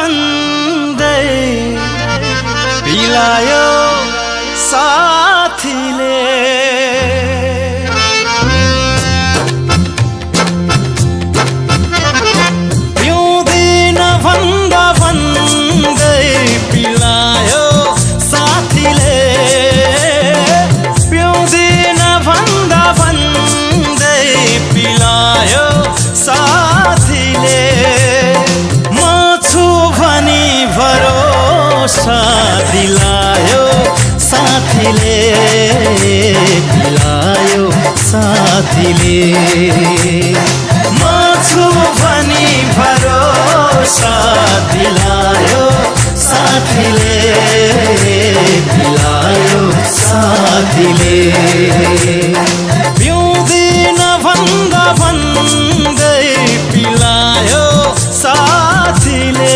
भन्दै पिलायो साथीले पिउँदिन भन्दा भन्दै पिलायो साथीले पिउँदिन भन्दा भन्दै पिलायो साथीले म छु भनी भरोसा दिलायो साथीले पिलायो साथीले म छु भनी भरोसा दिलायो साथीले पिलायो साथीले पिउँदिन भन्दा भन्दै पिलायो साथीले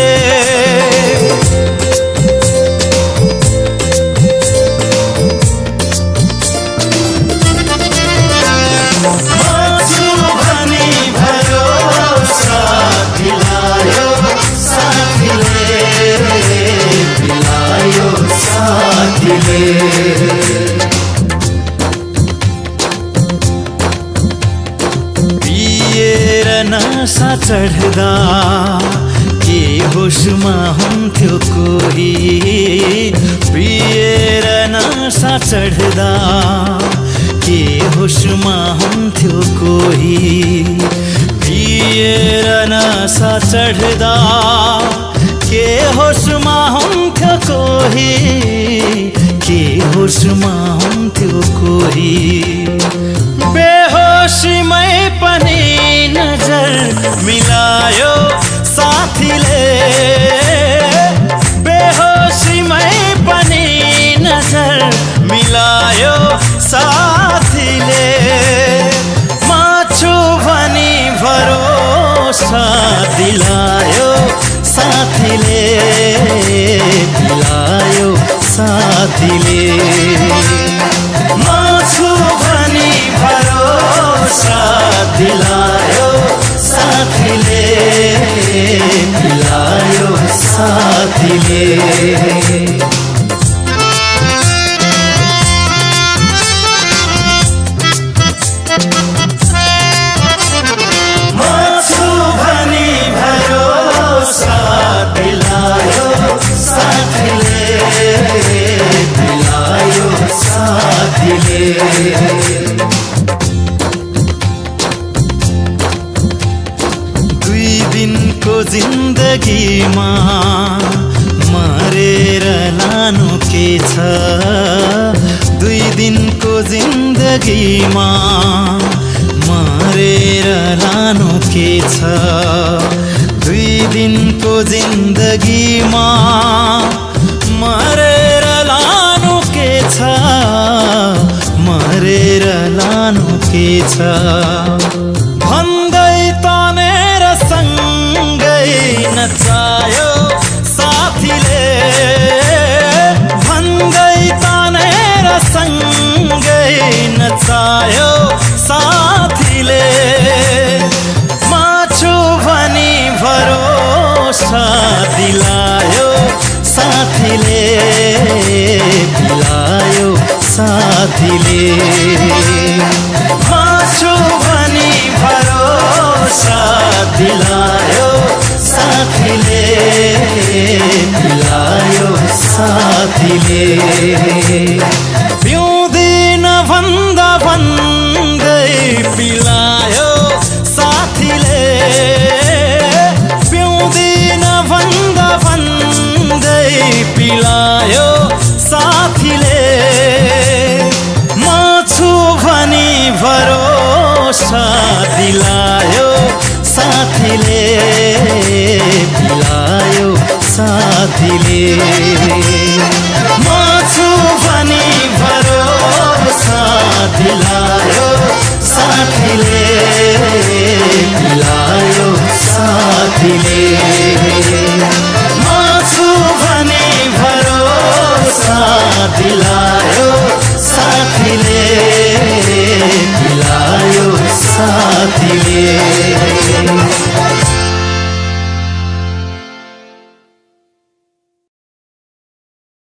पिएर नशा चढ्दा के होसमा हुन्थ्यो कोही पिएर नशा चढ्दा के होसमा हुन्थ्यो कोही पिएर नशा चढ्दा के होसमा हुन्थ्यो कोही के होसमा हुन्थ्यो कोही बेहोसीमै पनि नजर मिलायो साथीले बेहोसीमै पनि नजर मिलायो साथीले म छु भनी भरोसा दिलायो साथीले पिलायो साथीले म छु भनी भरोसा दिलायो साथीले पिलायो साथीले दुई दिनको जिन्दगीमा मरेर लानु के छ दुई दिनको जिन्दगीमा मरेर लानु के छ दुई दिनको जिन्दगीमा मरेर लानु के छ मरेर लानु के छ भन्दै तानेर सँगै नचायो साथीले भन्दै तानेर सँगै नचायो साथीले म छु भनी भरोसा दिलायो साथीले पिलायो साथीले म छु भनी भरोसा दिलायो साथीले पिलायो साथीले पिउँदिन भन्दा भन्दै पिलायो साथीले पिउँदिन भन्दा भन्दै पिलायो साथीले म छु भनी भरोसा दिलायो साथीले पिलायो साथीले म छु भनी भरोसा दिलायो साथीले पिलायो साथीले म छु भनी भरोसा दिलायो